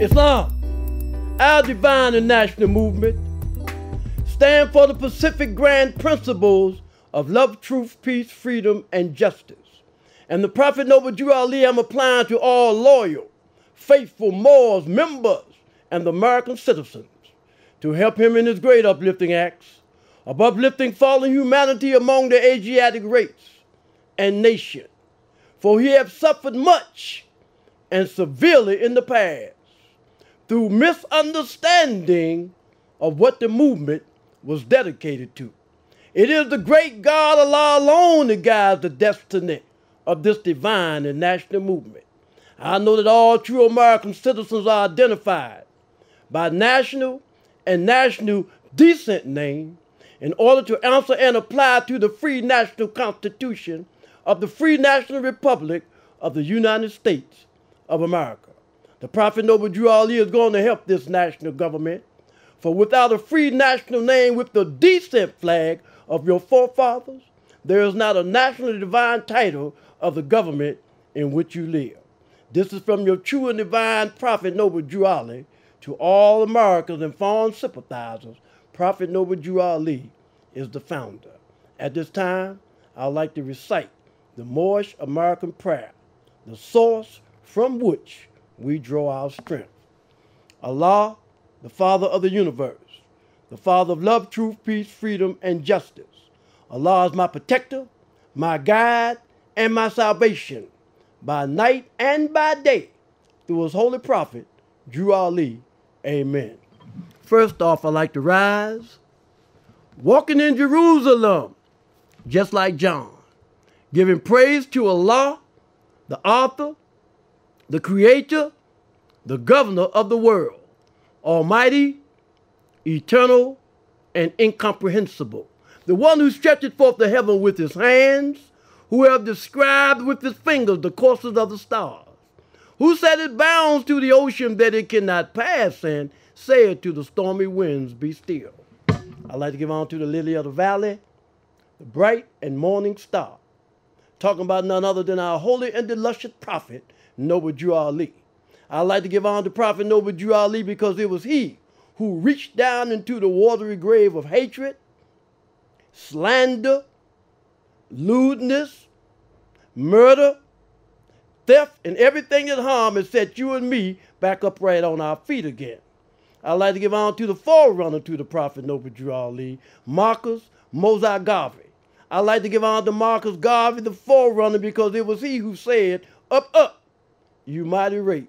Islam, our divine and national movement, stand for the Pacific grand principles of love, truth, peace, freedom, and justice. And the Prophet Noble Drew Ali I'm applying to all loyal, faithful Moors, members, and the American citizens to help him in his great uplifting acts of uplifting fallen humanity among the Asiatic race and nation. For he have suffered much and severely in the past through misunderstanding of what the movement was dedicated to. It is the great God Allah alone that guides the destiny of this divine and national movement. I know that all true American citizens are identified by national and national descent name in order to answer and apply to the free national constitution of the Free National Republic of the United States of America. The Prophet Noble Drew Ali is going to help this national government, for without a free national name with the descent flag of your forefathers, there is not a national divine title of the government in which you live. This is from your true and divine Prophet Noble Drew Ali to all Americans and foreign sympathizers. Prophet Noble Drew Ali is the founder. At this time, I'd like to recite the Moorish American prayer, the source from which we draw our strength. Allah, the Father of the universe, the Father of love, truth, peace, freedom, and justice. Allah is my protector, my guide, and my salvation, by night and by day, through his holy prophet, Drew Ali. Amen. First off, I like to rise, walking in Jerusalem, just like John, giving praise to Allah, the author, the creator, the governor of the world, almighty, eternal, and incomprehensible, the one who stretches forth the heaven with his hands, who have described with his fingers the courses of the stars, who set its bounds to the ocean that it cannot pass, and said to the stormy winds, be still. I'd like to give honor to the lily of the valley, the bright and morning star, talking about none other than our holy and illustrious prophet, Noble Drew Ali. I'd like to give honor to Prophet Noble Drew Ali because it was he who reached down into the watery grave of hatred, slander, lewdness, murder, theft, and everything that harm has set you and me back upright on our feet again. I'd like to give honor to the forerunner to the Prophet Noble Drew Ali, Marcus Moses Garvey. I'd like to give honor to Marcus Garvey, the forerunner, because it was he who said, up, up, you mighty race,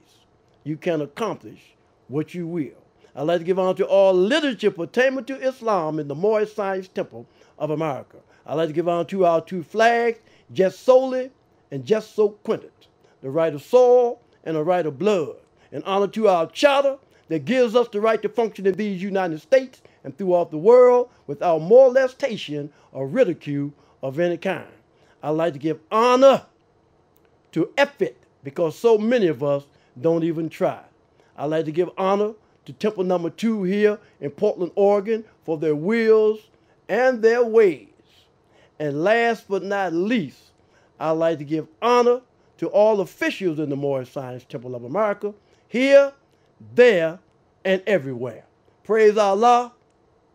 you can accomplish what you will. I'd like to give honor to all literature pertaining to Islam in the Moorish Science Temple of America. I'd like to give honor to our two flags, just solely and just so quintet, the right of soil and the right of blood, and honor to our charter that gives us the right to function in these United States and throughout the world without molestation or ridicule of any kind. I'd like to give honor to effort because so many of us don't even try. I'd like to give honor to Temple Number 2 here in Portland, Oregon for their wills and their ways. And last but not least, I'd like to give honor to all officials in the Moorish Science Temple of America, here, there, and everywhere. Praise Allah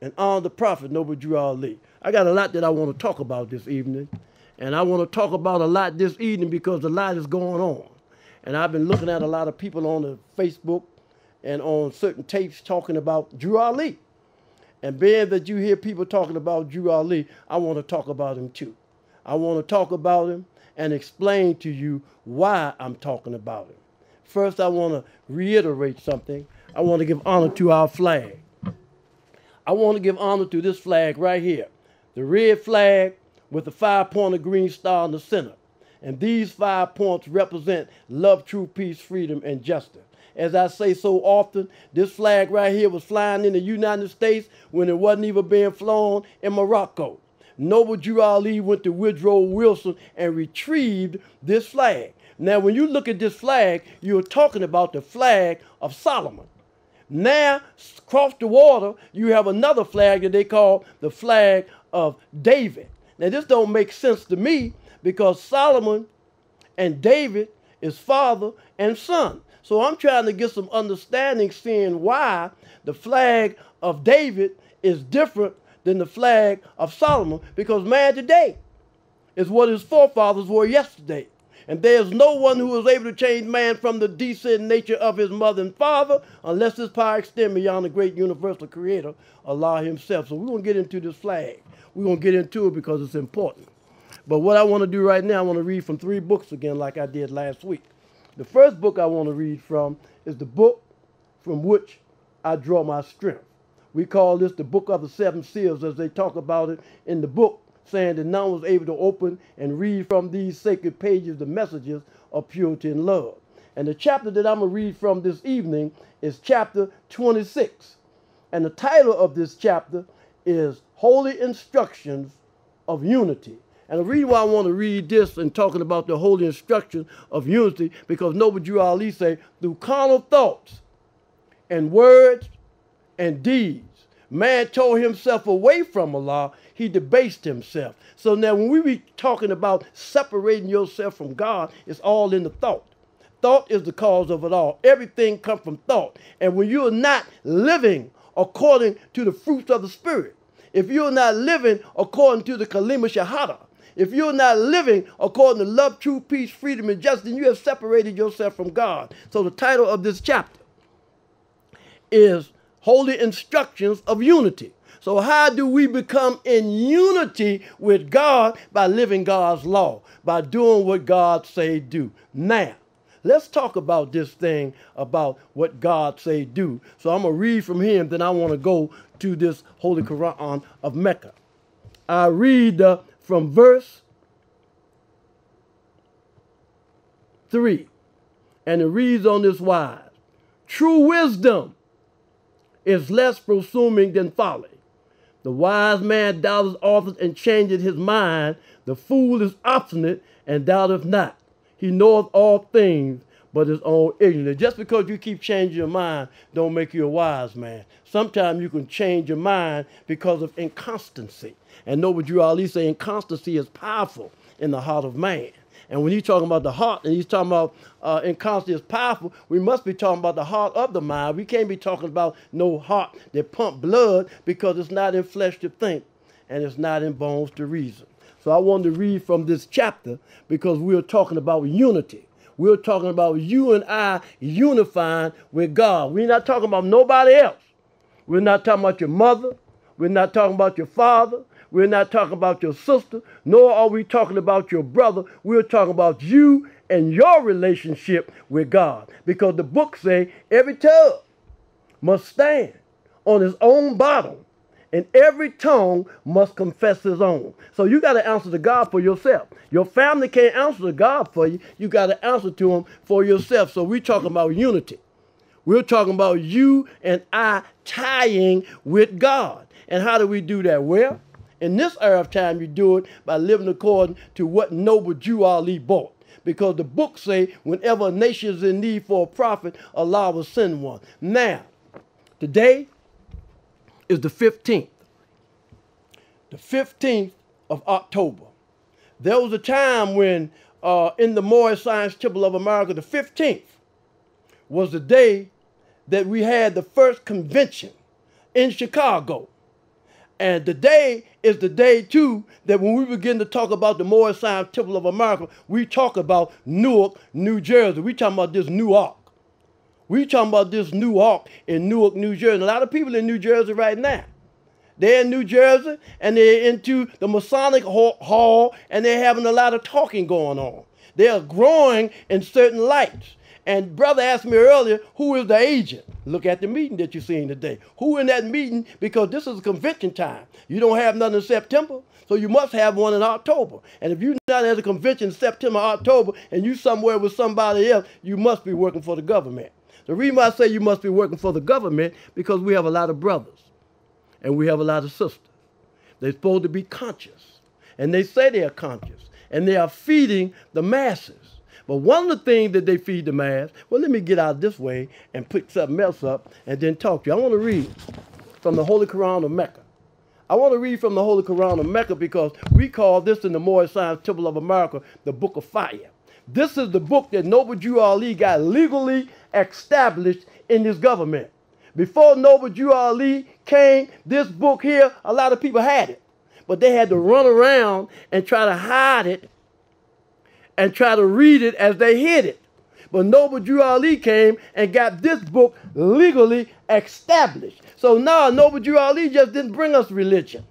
and honor the Prophet Noble Drew Ali. I got a lot that I want to talk about this evening, and I want to talk about a lot this evening because a lot is going on. And I've been looking at a lot of people on the Facebook and on certain tapes talking about Drew Ali. And being that you hear people talking about Drew Ali, I want to talk about him too. I want to talk about him and explain to you why I'm talking about him. First, I want to reiterate something. I want to give honor to our flag. I want to give honor to this flag right here, the red flag with the 5-pointed green star in the center. And these 5 points represent love, truth, peace, freedom, and justice. As I say so often, this flag right here was flying in the United States when it wasn't even being flown in Morocco. Noble Drew Ali went to Woodrow Wilson and retrieved this flag. Now, when you look at this flag, you're talking about the flag of Solomon. Now, across the water, you have another flag that they call the flag of David. Now, this don't make sense to me because Solomon and David is father and son. So I'm trying to get some understanding, seeing why the flag of David is different than the flag of Solomon, because man today is what his forefathers were yesterday. And there's no one who is able to change man from the decent nature of his mother and father unless his power extends beyond the great universal creator, Allah himself. So we're going to get into this flag. We're going to get into it because it's important. But what I want to do right now, I want to read from 3 books again like I did last week. The first book I want to read from is the book from which I draw my strength. We call this the book of the 7 seals, as they talk about it in the book, saying that none was able to open and read from these sacred pages the messages of purity and love. And the chapter that I'm going to read from this evening is chapter 26. And the title of this chapter is Holy Instructions of Unity. And the reason why I want to read this and talking about the holy instruction of unity, because Noble Drew Ali say, through carnal thoughts and words and deeds, man tore himself away from Allah. He debased himself. So now when we be talking about separating yourself from God, it's all in the thought. Thought is the cause of it all. Everything comes from thought. And when you're not living according to the fruits of the Spirit, if you're not living according to the Kalima Shahada, if you're not living according to love, truth, peace, freedom, and justice, you have separated yourself from God. So the title of this chapter is Holy Instructions of Unity. So how do we become in unity with God? By living God's law, by doing what God say do. Now, let's talk about this thing about what God say do. So I'm going to read from him, then I want to go to this Holy Quran of Mecca. I read from verse 3, and it reads on this wise. True wisdom is less presuming than folly. The wise man doubteth often and changeth his mind. The fool is obstinate and doubteth not. He knoweth all things, but his own ignorance. Just because you keep changing your mind don't make you a wise man. Sometimes you can change your mind because of inconstancy. And Noble Drew Ali say inconstancy is powerful in the heart of man. And when he's talking about the heart and he's talking about inconstancy is powerful, we must be talking about the heart of the mind. We can't be talking about no heart that pump blood, because it's not in flesh to think and it's not in bones to reason. So I wanted to read from this chapter because we're talking about unity. We're talking about you and I unifying with God. We're not talking about nobody else. We're not talking about your mother. We're not talking about your father. We're not talking about your sister, nor are we talking about your brother. We're talking about you and your relationship with God. Because the book say every tub must stand on his own bottom, and every tongue must confess his own. So you got to answer to God for yourself. Your family can't answer to God for you. You got to answer to him for yourself. So we're talking about unity. We're talking about you and I tying with God. And how do we do that? Well, in this era of time, you do it by living according to what Noble Drew Ali bought. Because the book say, whenever a nation is in need for a prophet, Allah will send one. Now, today is the 15th. The 15th of October. There was a time when in the Moorish Science Temple of America, the 15th was the day that we had the first convention in Chicago. And today is the day, too, that when we begin to talk about the Moorish Science Temple of America, we talk about Newark, New Jersey. We talking about this New Ark. We talking about this New Ark in Newark, New Jersey. And a lot of people in New Jersey right now, they're in New Jersey, and they're into the Masonic Hall, and they're having a lot of talking going on. They are growing in certain lights. And brother asked me earlier, who is the agent? Look at the meeting that you're seeing today. Who in that meeting? Because this is a convention time. You don't have nothing in September, so you must have one in October. And if you're not at a convention in September, October, and you somewhere with somebody else, you must be working for the government. The reason why I say you must be working for the government, because we have a lot of brothers and we have a lot of sisters. They're supposed to be conscious, and they say they are conscious, and they are feeding the masses. But one of the things that they feed the mass, well, let me get out this way and pick something else up and then talk to you. I want to read from the Holy Quran of Mecca. I want to read from the Holy Quran of Mecca because we call this in the Moorish Science Temple of America the Book of Fire. This is the book that Noble Drew Ali got legally established in this government. Before Noble Drew Ali came, this book here, a lot of people had it. But they had to run around and try to hide it and try to read it as they hid it. But Noble Drew Ali came and got this book legally established. So now Noble Drew Ali just didn't bring us religion.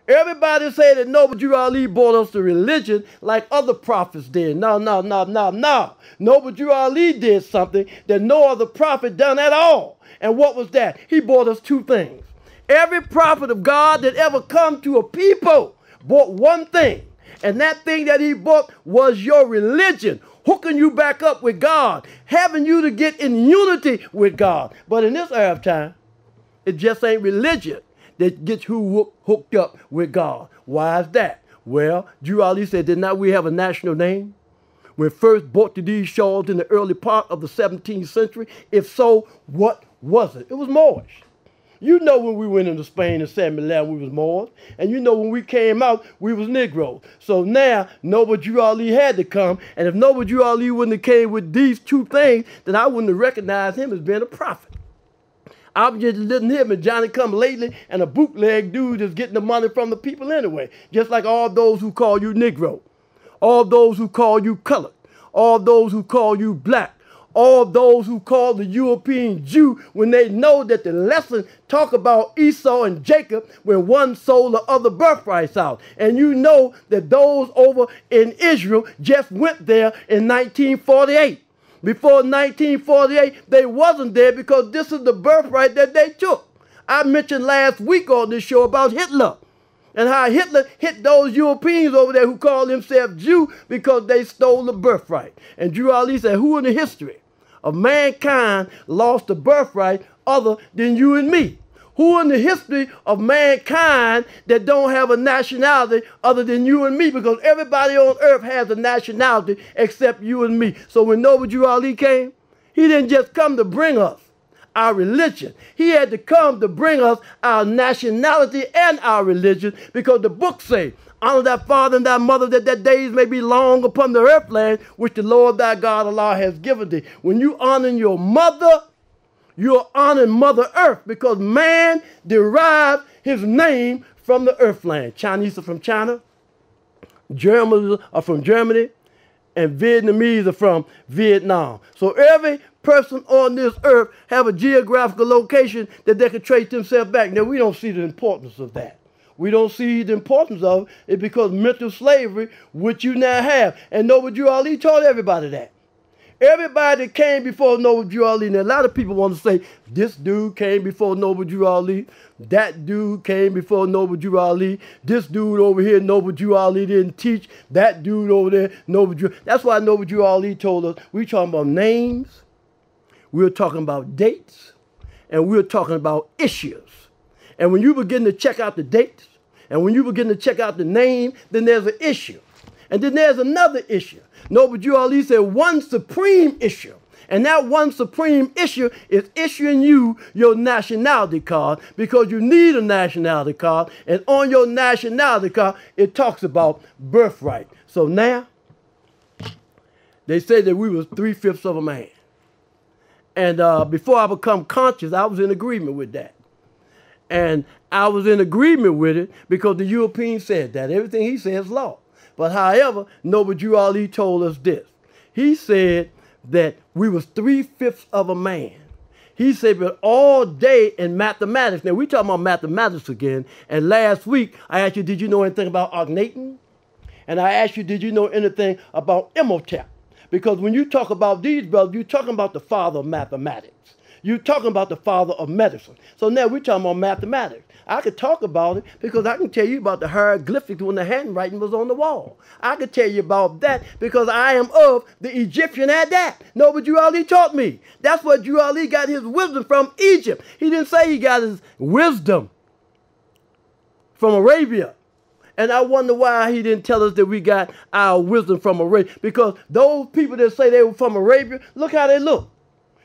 Everybody say that Noble Drew Ali brought us the religion like other prophets did. No. Noble Drew Ali did something that no other prophet done at all. And what was that? He brought us two things. Every prophet of God that ever come to a people brought one thing. And that thing that he brought was your religion, hooking you back up with God, having you to get in unity with God. But in this era of time, it just ain't religion that gets you hooked up with God. Why is that? Well, Drew Ali said, did not we have a national name when first brought to these shores in the early part of the 17th century? If so, what was it? It was Moorish. You know when we went into Spain in 1711, we was Moors. And you know when we came out, we was Negroes. So now, Noble Drew Ali had to come. And if Noble Drew Ali wouldn't have came with these two things, then I wouldn't have recognized him as being a prophet. I'm just letting him and Johnny come lately and a bootleg dude that's getting the money from the people anyway. Just like all those who call you Negro, all those who call you colored, all those who call you black, all those who call the European Jew when they know that the lesson talk about Esau and Jacob when one sold the other birthrights out. And you know that those over in Israel just went there in 1948. Before 1948, they wasn't there because this is the birthright that they took. I mentioned last week on this show about Hitler and how Hitler hit those Europeans over there who called themselves Jew because they stole the birthright. And Drew Ali said, who in the history of mankind lost the birthright other than you and me? Who in the history of mankind that don't have a nationality other than you and me? Because everybody on earth has a nationality except you and me. So when Noble Drew Ali came, he didn't just come to bring us our religion. He had to come to bring us our nationality and our religion, because the book say, honor thy father and thy mother, that their days may be long upon the earthland, which the Lord thy God Allah has given thee. When you honor your mother, you're honoring Mother Earth, because man derived his name from the earthland. Chinese are from China, Germans are from Germany, and Vietnamese are from Vietnam. So every person on this earth have a geographical location that they can trace themselves back. Now, we don't see the importance of that. We don't see the importance of it because mental slavery, which you now have. And Noble Drew Ali taught everybody that. Everybody that came before Noble Drew Ali, and a lot of people want to say, this dude came before Noble Drew Ali, that dude came before Noble Drew Ali, this dude over here, Noble Drew Ali didn't teach, that dude over there, Noble Drew. That's why Noble Drew Ali told us, we talking about names, we were talking about dates, and we were talking about issues. And when you begin to check out the dates, and when you begin to check out the name, then there's an issue. And then there's another issue. Noble Drew Ali said one supreme issue. And that one supreme issue is issuing you your nationality card, because you need a nationality card. And on your nationality card, it talks about birthright. So now, they say that we was 3/5 of a man. And before I become conscious, I was in agreement with that. And I was in agreement with it because the European said that. Everything he says is law. But however, Noble Drew Ali told us this. He said that we was 3/5 of a man. He said, but all day in mathematics. Now, we talking about mathematics again. And last week, I asked you, did you know anything about Akhenaten? And I asked you, did you know anything about Imhotep? Because when you talk about these brothers, you're talking about the father of mathematics. You're talking about the father of medicine. So now we're talking about mathematics. I could talk about it because I can tell you about the hieroglyphics when the handwriting was on the wall. I could tell you about that because I am of the Egyptian at that. No, but Drew Ali taught me. That's what Drew Ali got his wisdom from, Egypt. He didn't say he got his wisdom from Arabia. And I wonder why he didn't tell us that we got our wisdom from Arabia. Because those people that say they were from Arabia, look how they look.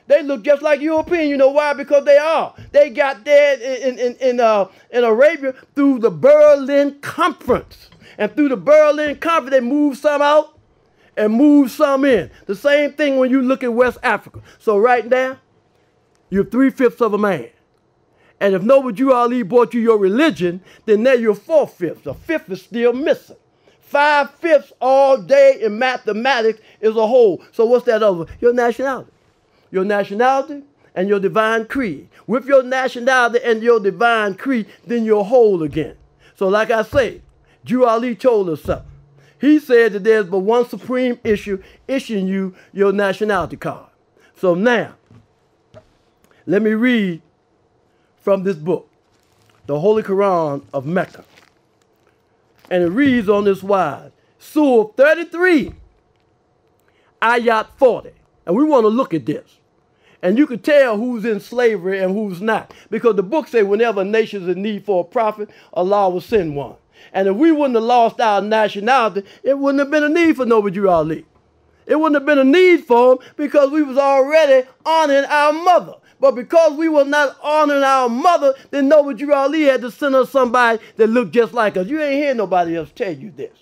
They look just like European. You know why? Because they are. They got there in Arabia through the Berlin Conference. And through the Berlin Conference, they moved some out. and move some in. The same thing when you look at West Africa. So right now, you're 3/5 of a man. And if Noble Drew Ali brought you your religion, then now you're 4/5. A fifth is still missing. 5/5 all day in mathematics is a whole. So what's that other? Your nationality. Your nationality and your divine creed. With your nationality and your divine creed, then you're whole again. So like I say, Drew Ali told us something. He said that there's but one supreme issue issuing you your nationality card. So now, let me read from this book, the Holy Quran of Mecca. And it reads on this wise, Surah 33, Ayat 40. And we want to look at this. And you can tell who's in slavery and who's not. Because the book says whenever a nation is in need for a prophet, Allah will send one. And if we wouldn't have lost our nationality, it wouldn't have been a need for Noble Drew Ali. It wouldn't have been a need for him because we was already honoring our mother. But because we were not honoring our mother, then Noble Drew Ali had to send us somebody that looked just like us. You ain't hear nobody else tell you this.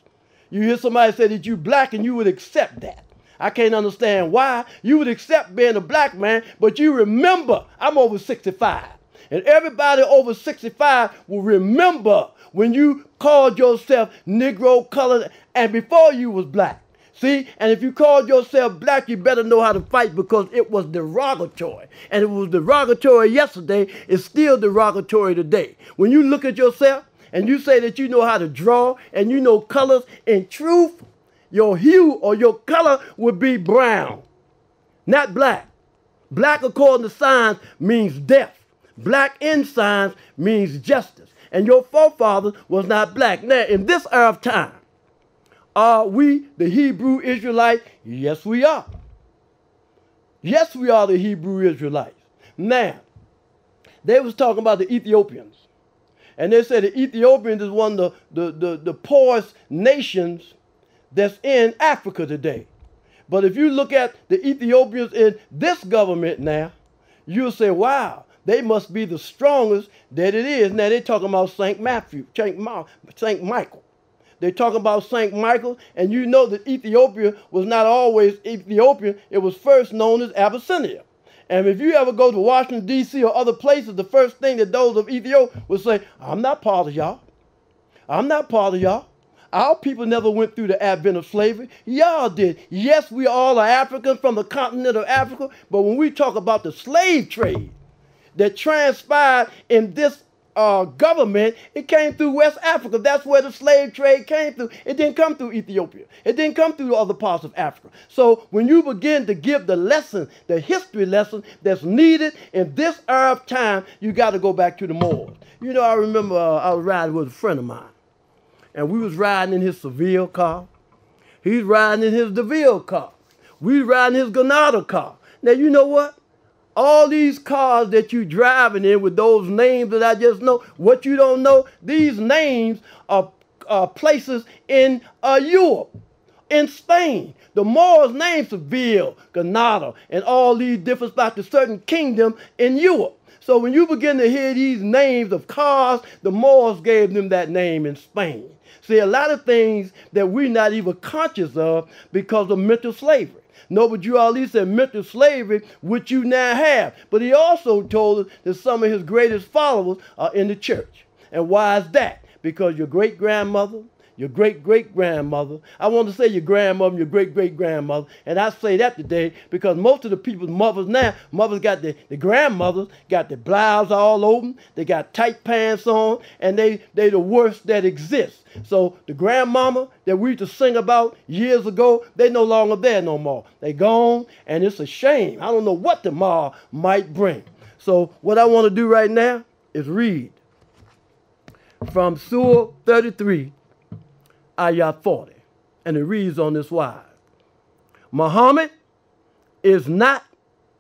You hear somebody say that you black and you would accept that. I can't understand why. You would accept being a black man, but you remember, I'm over 65. And everybody over 65 will remember when you called yourself Negro, colored, and before you was black. See, and if you called yourself black, you better know how to fight because it was derogatory. And it was derogatory yesterday, it's still derogatory today. When you look at yourself and you say that you know how to draw and you know colors, in truth, your hue or your color would be brown, not black. Black, according to science, means death. Black in science means justice. And your forefathers was not black. Now, in this era of time, are we the Hebrew Israelites? Yes, we are. Yes, we are the Hebrew Israelites. Now, they was talking about the Ethiopians. And they said the Ethiopians is one of the poorest nations that's in Africa today. But if you look at the Ethiopians in this government now, you'll say, wow, they must be the strongest that it is. Now they're talking about St. Michael. They're talking about St. Michael, and you know that Ethiopia was not always Ethiopia. It was first known as Abyssinia. And if you ever go to Washington, D.C. or other places, the first thing that those of Ethiopia would say, I'm not part of y'all. I'm not part of y'all. Our people never went through the advent of slavery. Y'all did. Yes, we all are Africans from the continent of Africa, but when we talk about the slave trade that transpired in this government, it came through West Africa. That's where the slave trade came through. It didn't come through Ethiopia. It didn't come through other parts of Africa. So when you begin to give the lesson, the history lesson that's needed in this era of time, you got to go back to the Moors. You know, I remember I was riding with a friend of mine, and we was riding in his Seville car. He's riding in his DeVille car. We riding his Granada car. Now, you know what? All these cars that you driving in with those names that I just know, what you don't know, these names are places in Europe, in Spain. The Moors named Seville, Granada, and all these different spots to certain kingdom in Europe. So when you begin to hear these names of cars, the Moors gave them that name in Spain. See, a lot of things that we're not even conscious of because of mental slavery. Noble Drew Ali said mental slavery, which you now have. But he also told us that some of his greatest followers are in the church. And why is that? Because your great-grandmother, your great-great-grandmother, I want to say your grandmother and your great-great-grandmother, and I say that today because most of the people's mothers now, mothers got the grandmothers got the blouse all open, they got tight pants on, and they the worst that exists. So the grandmama that we used to sing about years ago, they no longer there no more. They gone, and it's a shame. I don't know what tomorrow might bring. So what I want to do right now is read from Surah 33, Ayat 40. And it reads on this wise. Muhammad is not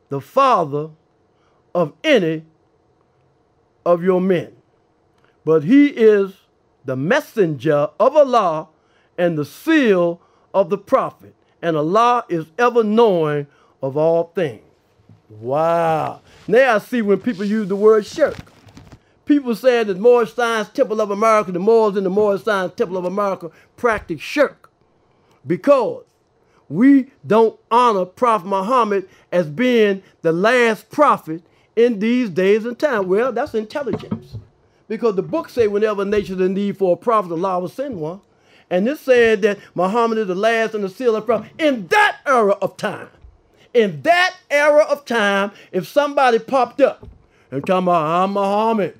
the father of any of your men, but he is the messenger of Allah and the seal of the prophet. And Allah is ever knowing of all things. Wow. Now I see when people use the word shirk. People saying that Moorish Science Temple of America, the Moors in the Moorish Science Temple of America practice shirk. Because we don't honor Prophet Muhammad as being the last prophet in these days and time. Well, that's intelligence. Because the book say whenever a nation is in need for a prophet, Allah will send one. And this said that Muhammad is the last and the seal of prophet in that era of time. In that era of time, if somebody popped up and talking about, I'm Muhammad,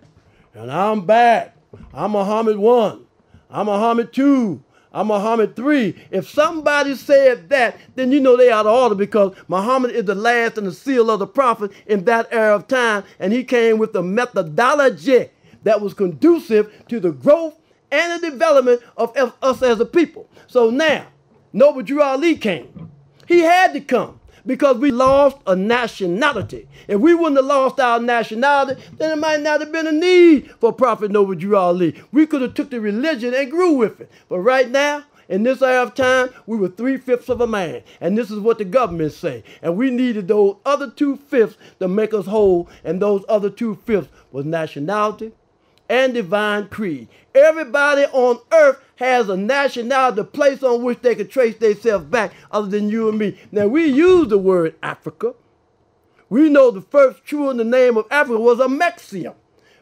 and I'm back, I'm Muhammad 1, I'm Muhammad 2, I'm Muhammad 3. If somebody said that, then you know they out of order, because Muhammad is the last and the seal of the prophet in that era of time, and he came with a methodology that was conducive to the growth and the development of us as a people. So now, Noble Drew Ali came. He had to come because we lost a nationality. If we wouldn't have lost our nationality, then it might not have been a need for Prophet Noble Drew Ali. We could have took the religion and grew with it. But right now, in this era of time, we were 3/5 of a man. And this is what the government say. And we needed those other 2/5 to make us whole. And those other 2/5 was nationality and divine creed. Everybody on earth has a nationality, a place on which they can trace themselves back other than you and me. Now, we use the word Africa. We know the first true in the name of Africa was a Mexium.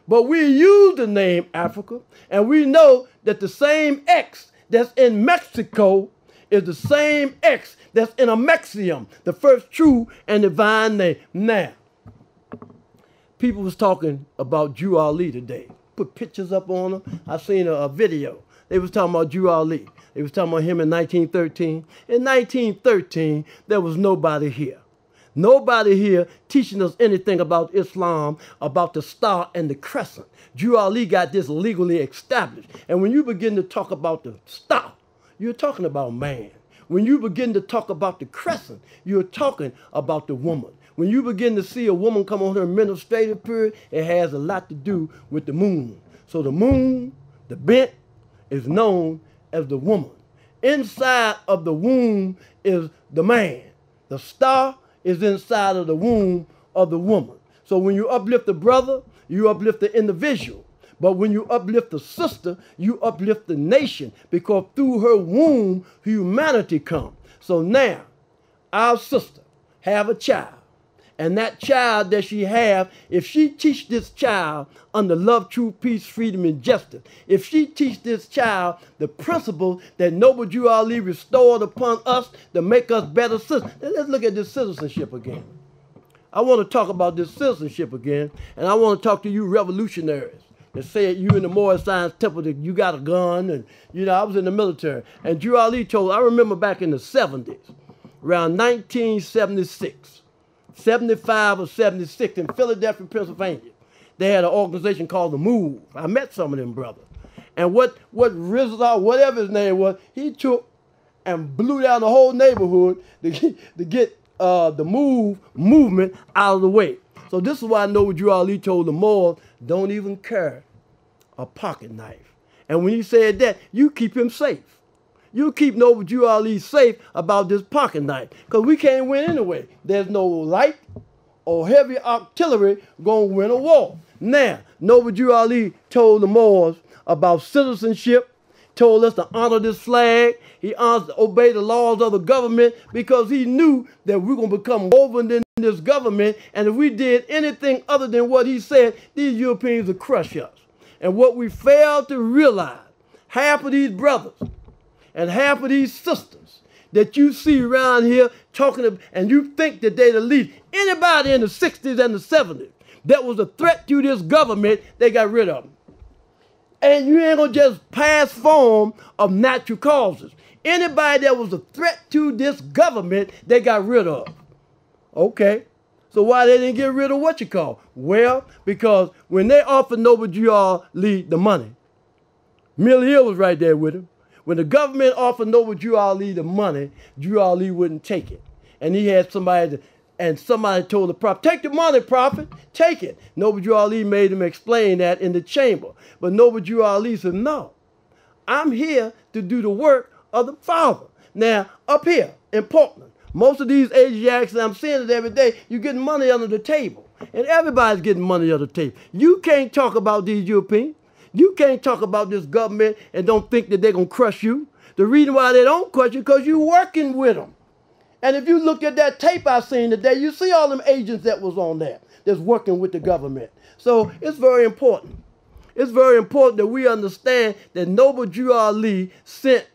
But we use the name Africa, and we know that the same X that's in Mexico is the same X that's in a Mexium, the first true and divine name. Now, people was talking about Drew Ali today. Put pictures up on him. I seen a video. They was talking about Drew Ali. They was talking about him in 1913. In 1913, there was nobody here. Nobody here teaching us anything about Islam, about the star and the crescent. Drew Ali got this legally established. And when you begin to talk about the star, you're talking about man. When you begin to talk about the crescent, you're talking about the woman. When you begin to see a woman come on her menstruative period, it has a lot to do with the moon. So the moon, the bent, is known as the woman. Inside of the womb is the man. The star is inside of the womb of the woman. So when you uplift the brother, you uplift the individual. But when you uplift the sister, you uplift the nation, because through her womb, humanity comes. So now, our sister have a child. And that child that she have, if she teach this child under love, truth, peace, freedom, and justice, if she teach this child the principles that Noble Drew Ali restored upon us to make us better citizens. Let's look at this citizenship again. I want to talk about this citizenship again, and I want to talk to you revolutionaries that say you in the Moorish Science Temple that you got a gun, and you know, I was in the military. And Drew Ali told, I remember back in the 70s, around 1976, 75 or 76 in Philadelphia, Pennsylvania. They had an organization called The Move. I met some of them brothers. And what Rizal, whatever his name was, he took and blew down the whole neighborhood to get the movement out of the way. So this is why I know Drew Ali told the Moors, don't even carry a pocket knife. And when he said that, you keep him safe. You keep Noble Drew Ali safe about this pocket knife, because we can't win anyway. There's no light or heavy artillery going to win a war. Now, Noble Drew Ali told the Moors about citizenship, told us to honor this flag. He asked to obey the laws of the government, because he knew that we're going to become woven in this government, and if we did anything other than what he said, these Europeans would crush us. And what we failed to realize, half of these brothers and half of these sisters that you see around here talking, and you think that they're the lead. Anybody in the 60s and the 70s that was a threat to this government, they got rid of them. And you ain't gonna just pass form of natural causes. Anybody that was a threat to this government, they got rid of. Okay, so why they didn't get rid of what you call? Well, because when they offered Noble Drew Ali the money, Mill Hill was right there with him. When the government offered Noble Drew Ali the money, Drew Ali wouldn't take it. And he had somebody, and somebody told the prophet, take the money, prophet, take it. Noble Drew Ali made him explain that in the chamber. But Noble Drew Ali said, no, I'm here to do the work of the Father. Now, up here in Portland, most of these Asiatics, and I'm seeing it every day, you're getting money under the table. And everybody's getting money under the table. You can't talk about these Europeans. You can't talk about this government and don't think that they're going to crush you. The reason why they don't crush you is because you're working with them. And if you look at that tape I seen today, you see all them agents that was on there that's working with the government. So it's very important. It's very important that we understand that Noble Drew Ali sent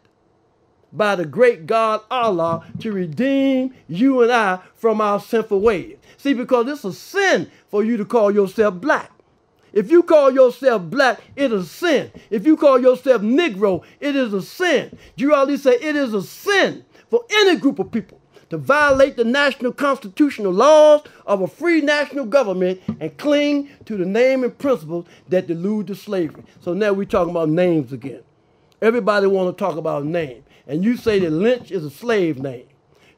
by the great God Allah to redeem you and I from our sinful ways. See, because it's a sin for you to call yourself black. If you call yourself black, it is a sin. If you call yourself Negro, it is a sin. Drew Ali said it is a sin for any group of people to violate the national constitutional laws of a free national government and cling to the name and principles that delude to slavery. So now we're talking about names again. Everybody want to talk about name. And you say that Lynch is a slave name.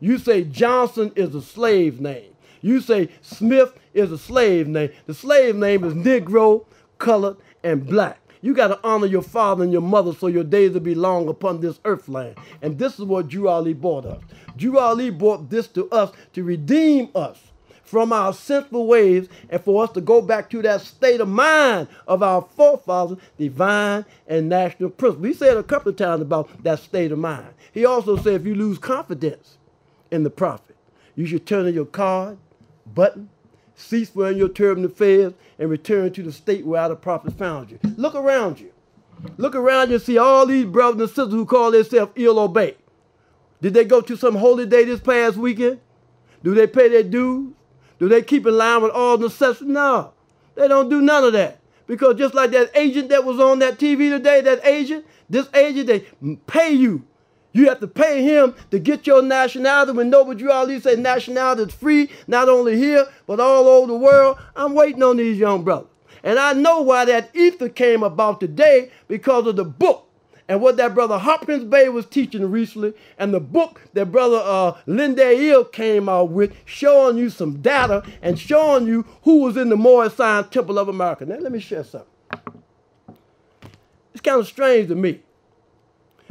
You say Johnson is a slave name. You say Smith is a slave name. The slave name is Negro, colored, and black. You got to honor your father and your mother so your days will be long upon this earth land. And this is what Drew Ali brought us. Drew Ali brought this to us to redeem us from our sinful ways and for us to go back to that state of mind of our forefathers, divine and national principle. He said a couple of times about that state of mind. He also said if you lose confidence in the prophet, you should turn in your card, button, cease wearing your turban affairs, and return to the state where the prophet found you. Look around you. Look around you and see all these brothers and sisters who call themselves ill or bait. Did they go to some holy day this past weekend? Do they pay their dues? Do they keep in line with all necessities? No, they don't do none of that. Because just like that agent that was on that TV today, this agent, they pay you. You have to pay him to get your nationality. When Noble Drew Ali said nationality is free, not only here, but all over the world. I'm waiting on these young brothers. And I know why that ether came about today, because of the book and what that brother Lynch-Bey was teaching recently, and the book that brother Lynch-Bey came out with, showing you some data and showing you who was in the Moorish Zion Temple of America. Now let me share something. It's kind of strange to me,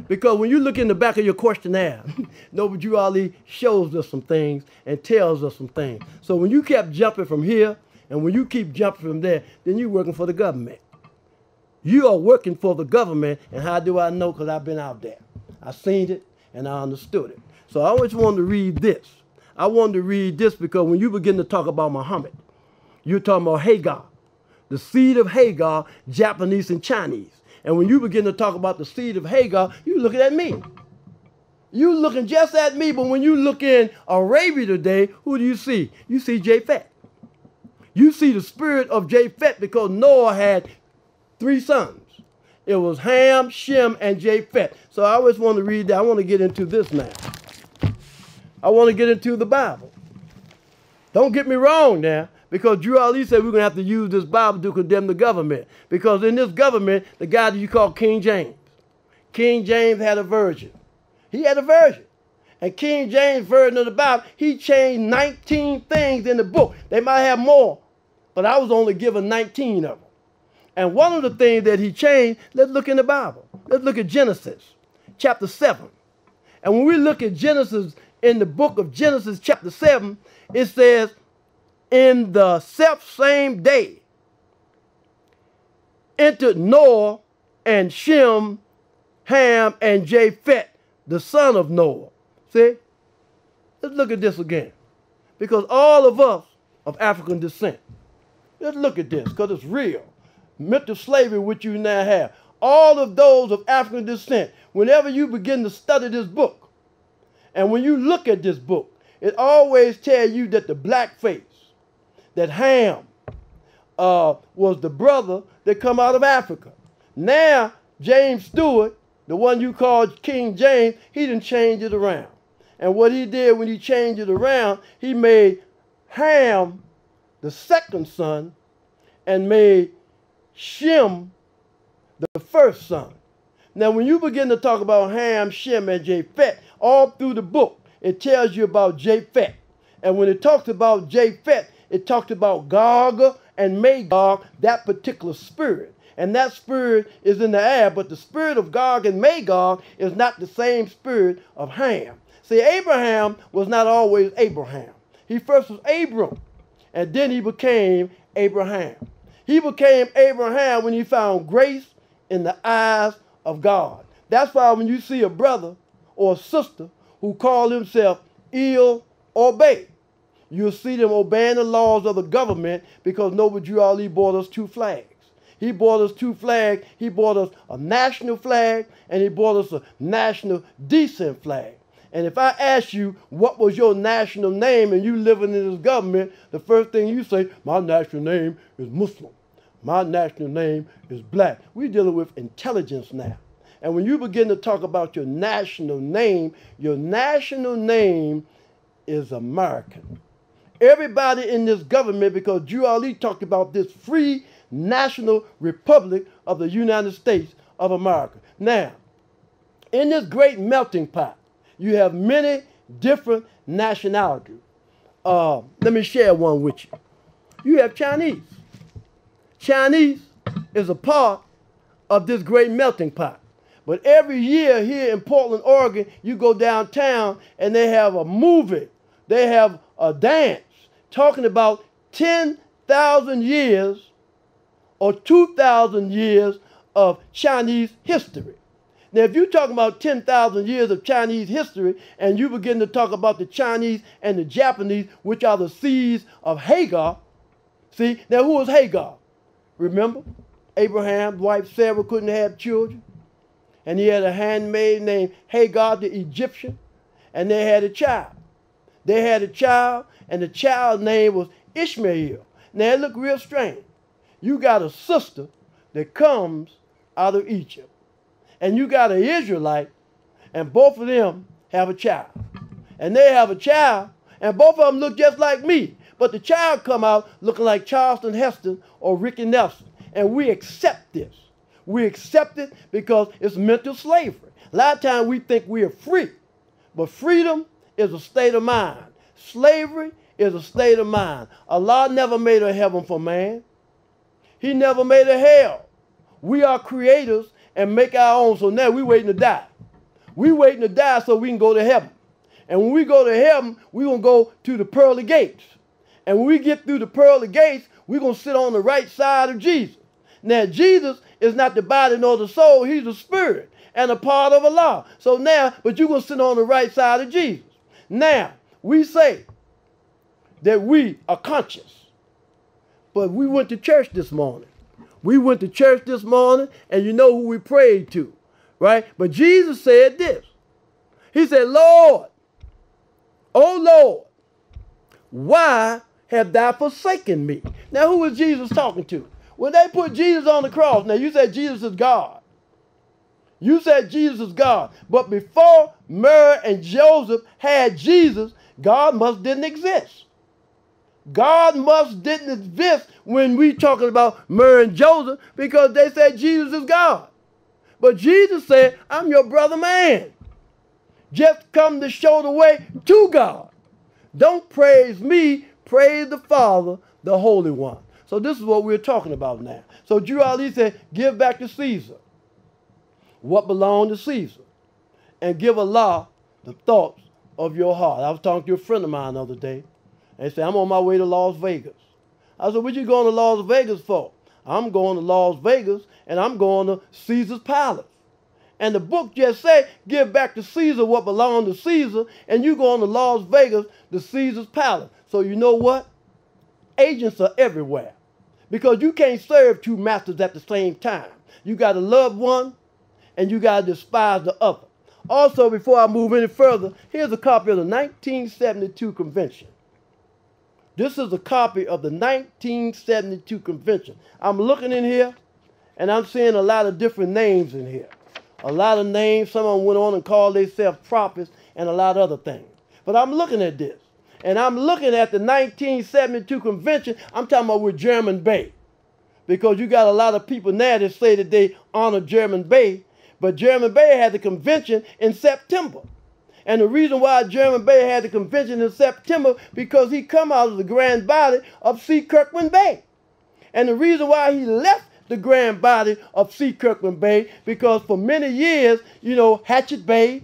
because when you look in the back of your questionnaire, Noble Drew Ali shows us some things and tells us some things. So when you kept jumping from here and when you keep jumping from there, then you're working for the government. You are working for the government, and how do I know? Because I've been out there. I seen it, and I understood it. So I always wanted to read this. I wanted to read this because when you begin to talk about Muhammad, you're talking about Hagar, the seed of Hagar, Japanese and Chinese. And when you begin to talk about the seed of Hagar, you're looking at me. You're looking just at me, but when you look in Arabia today, who do you see? You see Japhet. You see the spirit of Japhet, because Noah had 3 sons. It was Ham, Shem, and Japhet. So I always want to read that. I want to get into this now. I want to get into the Bible. Don't get me wrong now, because Drew Ali said we're going to have to use this Bible to condemn the government. Because in this government, the guy that you call King James had a version. He had a version. And King James' version of the Bible, he changed 19 things in the book. They might have more, but I was only given 19 of them. And one of the things that he changed, let's look in the Bible. Let's look at Genesis chapter 7. And when we look at Genesis, in the book of Genesis chapter 7, it says, in the self-same day entered Noah and Shem, Ham, and Japhet, the son of Noah. See? Let's look at this again. Because all of us of African descent, let's look at this, because it's real. Mental slavery, which you now have. All of those of African descent, whenever you begin to study this book, and when you look at this book, it always tells you that the black face, that Ham was the brother that come out of Africa. Now, James Stewart, the one you called King James, he didn't change it around. And what he did when he changed it around, he made Ham the second son and made Shem the first son. Now, when you begin to talk about Ham, Shem, and Japhet, all through the book, it tells you about Japhet. And when it talks about Japhet, it talks about Gog and Magog, that particular spirit. And that spirit is in the air, but the spirit of Gog and Magog is not the same spirit of Ham. See, Abraham was not always Abraham. He first was Abram, and then he became Abraham. He became Abraham when he found grace in the eyes of God. That's why when you see a brother or a sister who call himself ill obey. You'll see them obeying the laws of the government because Noble Drew Ali bought us two flags. He bought us two flags. He bought us a national flag and he bought us a national decent flag. And if I ask you what was your national name and you living in this government, the first thing you say, my national name is Muslim. My national name is black. We're dealing with intelligence now. And when you begin to talk about your national name is American. Everybody in this government, because Drew Ali talked about this free national republic of the United States of America. Now, in this great melting pot, you have many different nationalities. Let me share one with you. You have Chinese. Chinese is a part of this great melting pot. But every year here in Portland, Oregon, you go downtown and they have a movie. They have a dance talking about 10,000 years or 2,000 years of Chinese history. Now, if you're talking about 10,000 years of Chinese history and you begin to talk about the Chinese and the Japanese, which are the seeds of Hagar, see, now who was Hagar? Remember, Abraham's wife Sarah couldn't have children, and he had a handmaid named Hagar the Egyptian, and they had a child. They had a child, and the child's name was Ishmael. Now, it looked real strange. You got a sister that comes out of Egypt, and you got an Israelite, and both of them have a child. And they have a child, and both of them look just like me. But the child come out looking like Charleston Heston or Ricky Nelson. And we accept this. We accept it because it's mental slavery. A lot of times we think we are free. But freedom is a state of mind. Slavery is a state of mind. Allah never made a heaven for man. He never made a hell. We are creators and make our own. So now we're waiting to die. We're waiting to die so we can go to heaven. And when we go to heaven, we're going to go to the pearly gates. And when we get through the pearly gates, we're going to sit on the right side of Jesus. Now, Jesus is not the body nor the soul. He's a spirit and a part of Allah. So now, but you're going to sit on the right side of Jesus. Now, we say that we are conscious. But we went to church this morning. We went to church this morning, and you know who we prayed to, right? But Jesus said this. He said, Lord, oh Lord, why have thou forsaken me? Now, who was Jesus talking to? When they put Jesus on the cross, now you said Jesus is God. You said Jesus is God. But before Mary and Joseph had Jesus, God must didn't exist. God must didn't exist when we talking about Mary and Joseph because they said Jesus is God. But Jesus said, I'm your brother man. Just come to show the way to God. Don't praise me, praise the Father, the Holy One. So this is what we're talking about now. So Drew Ali said, give back to Caesar what belonged to Caesar and give Allah the thoughts of your heart. I was talking to a friend of mine the other day. And he said, I'm on my way to Las Vegas. I said, what you going to Las Vegas for? I'm going to Las Vegas and I'm going to Caesar's palace. And the book just said, give back to Caesar what belonged to Caesar, and you going to Las Vegas to Caesar's palace. So you know what? Agents are everywhere. Because you can't serve two masters at the same time. You got to love one and you got to despise the other. Also, before I move any further, here's a copy of the 1972 convention. This is a copy of the 1972 convention. I'm looking in here and I'm seeing a lot of different names in here. A lot of names. Some of them went on and called themselves prophets and a lot of other things. But I'm looking at this. And I'm looking at the 1972 convention. I'm talking about with Lynch-Bey. Because you got a lot of people now that say that they honor Lynch-Bey. But Lynch-Bey had the convention in September. And the reason why Lynch-Bey had the convention in September, because he come out of the grand body of C. Kirkman Bey. And the reason why he left the grand body of C. Kirkman Bey, because for many years, you know, Hatchet Bey,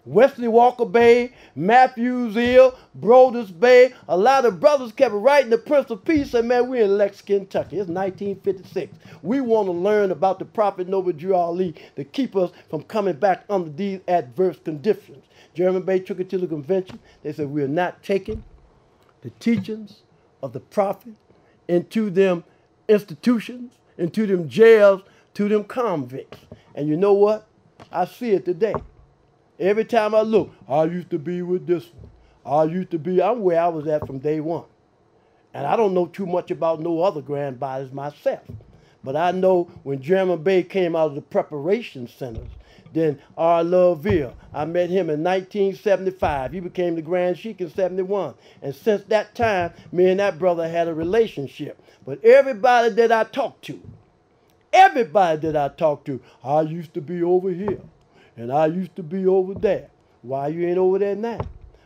Wesley Walker Bey, Matthews Hill, Brodus Bey. A lot of brothers kept writing the Prince of Peace, and man, we're in Lex, Kentucky. It's 1956. We want to learn about the Prophet Noble Drew Ali to keep us from coming back under these adverse conditions. Jeremy Bey took it to the convention. They said, we are not taking the teachings of the Prophet into them institutions, into them jails, to them convicts. And you know what? I see it today. Every time I look, I used to be with this one. I'm where I was at from day one. And I don't know too much about no other grand bodies myself. But I know when Jeremy Bey came out of the preparation centers, then R. Loveville, I met him in 1975. He became the Grand Sheik in 71. And since that time, me and that brother had a relationship. But everybody that I talked to, I used to be over here. And I used to be over there. Why you ain't over there now?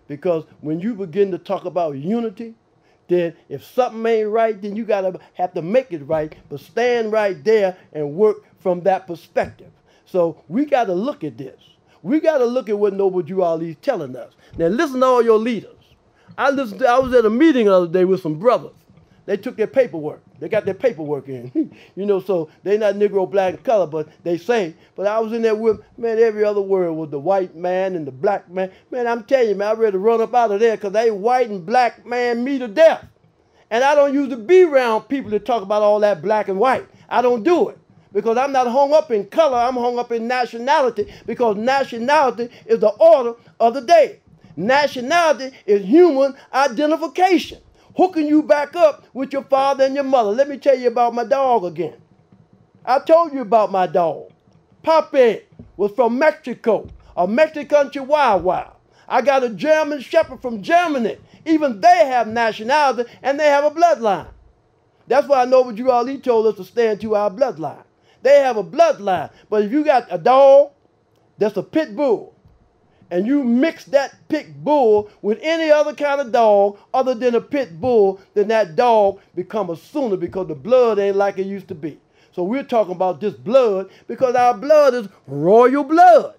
Because when you begin to talk about unity, then if something ain't right, then you gotta have to make it right, but stand right there and work from that perspective. So we gotta look at this. We gotta look at what Noble Drew Ali is telling us. Now listen to all your leaders. I was at a meeting the other day with some brothers. They took their paperwork. They got their paperwork in. You know, so they not Negro, black, and color, but they say. But I was in there with, man, every other word was the white man and the black man. Man, I'm telling you, man, I ready to run up out of there because they white and black man me to death. And I don't usually be around people that talk about all that black and white. I don't do it because I'm not hung up in color. I'm hung up in nationality because nationality is the order of the day. Nationality is human identification. Hooking you back up with your father and your mother. Let me tell you about my dog again. I told you about my dog. Papi was from Mexico, a Mexican Chihuahua. I got a German Shepherd from Germany. Even they have nationality and they have a bloodline. That's why Noble Drew Ali told us to stand to our bloodline. They have a bloodline. But if you got a dog that's a pit bull, and you mix that pit bull with any other kind of dog other than a pit bull, then that dog become a sooner because the blood ain't like it used to be. So we're talking about this blood because our blood is royal blood.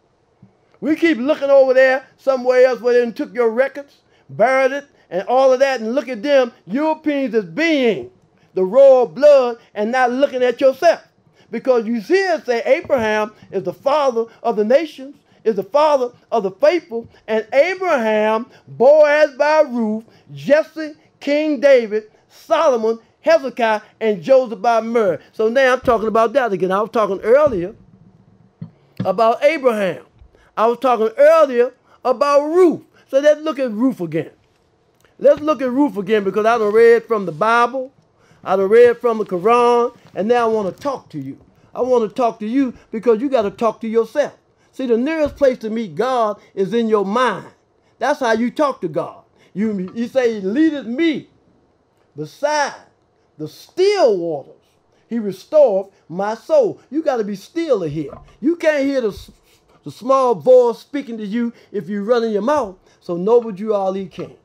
We keep looking over there somewhere else where they took your records, buried it, and all of that, and look at them, Europeans as being the royal blood and not looking at yourself. Because you see it say Abraham is the father of the nations, is the father of the faithful, and Abraham, Boaz by Ruth, Jesse, King David, Solomon, Hezekiah, and Joseph by Mary. So now I'm talking about that again. I was talking earlier about Abraham. I was talking earlier about Ruth. So let's look at Ruth again. Let's look at Ruth again because I done read from the Bible, I done read from the Quran, and now I want to talk to you. I want to talk to you because you got to talk to yourself. See, the nearest place to meet God is in your mind. That's how you talk to God. You say, he leadeth me beside the still waters. He restored my soul. You got to be still to hear. You can't hear the small voice speaking to you if you run in your mouth. So Noble Drew Ali came.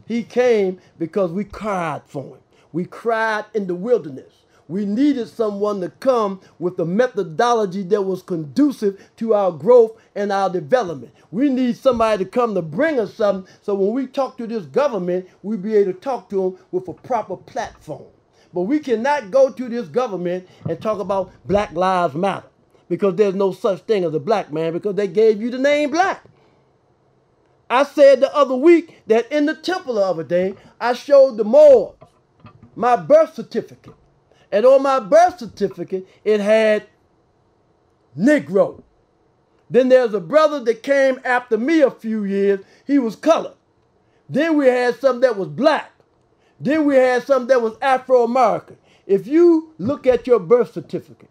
He came because we cried for him. We cried in the wilderness. We needed someone to come with a methodology that was conducive to our growth and our development. We need somebody to come to bring us something so when we talk to this government, we'll be able to talk to them with a proper platform. But we cannot go to this government and talk about Black Lives Matter because there's no such thing as a black man because they gave you the name black. I said the other week that in the temple of a day, I showed the Moors my birth certificate. And on my birth certificate, it had Negro. Then there's a brother that came after me a few years. He was colored. Then we had some that was black. Then we had some that was Afro-American. If you look at your birth certificate,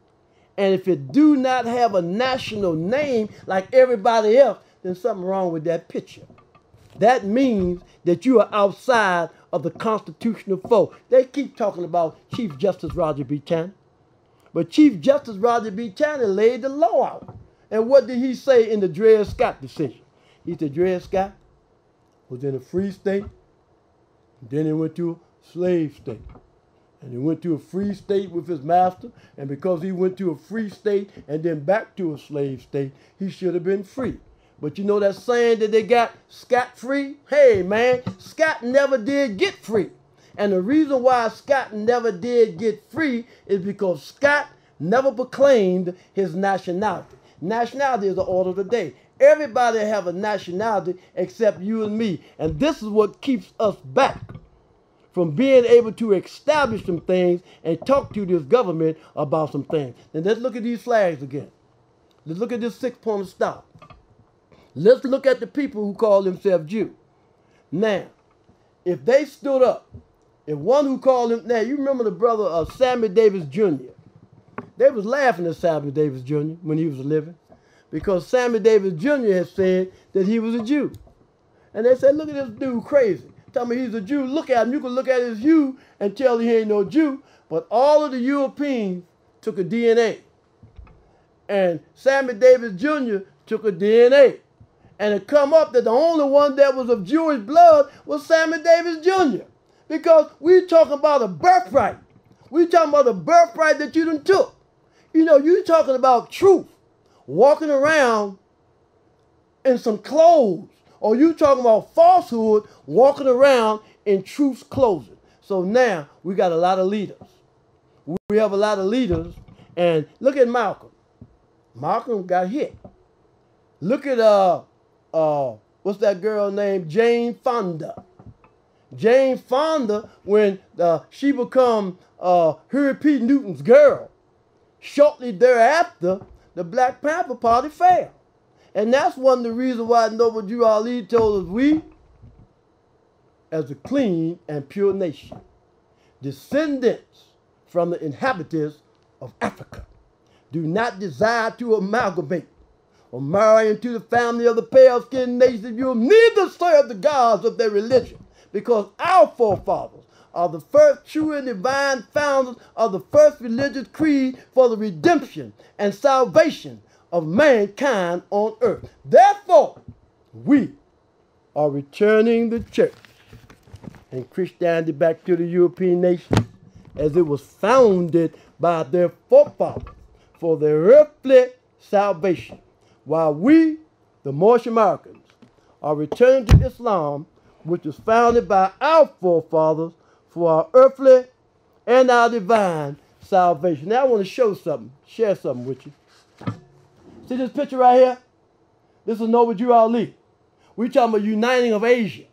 and if it do not have a national name like everybody else, then something wrong with that picture. That means that you are outside of the constitutional foe. They keep talking about Chief Justice Roger B. Tanner. But Chief Justice Roger B. Tanner laid the law out. And what did he say in the Dred Scott decision? He said Dred Scott was in a free state, then he went to a slave state. And he went to a free state with his master, and because he went to a free state and then back to a slave state, he should have been free. But you know that saying that they got scot-free? Hey, man, Scott never did get free. And the reason why Scott never did get free is because Scott never proclaimed his nationality. Nationality is the order of the day. Everybody have a nationality except you and me. And this is what keeps us back from being able to establish some things and talk to this government about some things. And let's look at these flags again. Let's look at this 6-pointer star. Let's look at the people who call themselves Jew. Now, if they stood up, if one who called him, now you remember the brother of Sammy Davis Jr. They was laughing at Sammy Davis Jr. when he was living because Sammy Davis Jr. had said that he was a Jew. And they said, look at this dude crazy. Tell me he's a Jew. Look at him. You can look at his hue and tell he ain't no Jew. But all of the Europeans took a DNA. And Sammy Davis Jr. took a DNA. And it come up that the only one that was of Jewish blood was Sammy Davis Jr. Because we talking about a birthright. We talking about a birthright that you done took. You know, you talking about truth. Walking around in some clothes. Or you talking about falsehood, walking around in truth's clothing. So now we got a lot of leaders. We have a lot of leaders. And look at Malcolm. Malcolm got hit. Look at what's that girl named Jane Fonda. Jane Fonda, when she become Huey P. Newton's girl, shortly thereafter, the Black Panther Party fell. And that's one of the reasons why Noble Drew Ali told us we, as a clean and pure nation, descendants from the inhabitants of Africa, do not desire to amalgamate or marry into the family of the pale-skinned nation. You will neither serve the gods of their religion, because our forefathers are the first true and divine founders of the first religious creed for the redemption and salvation of mankind on earth. Therefore, we are returning the church and Christianity back to the European nations as it was founded by their forefathers for their earthly salvation, while we, the Moorish Americans, are returning to Islam, which was founded by our forefathers for our earthly and our divine salvation. Now I want to show something, share something with you. See this picture right here? This is Noble Drew Ali. We're talking about uniting of Asia.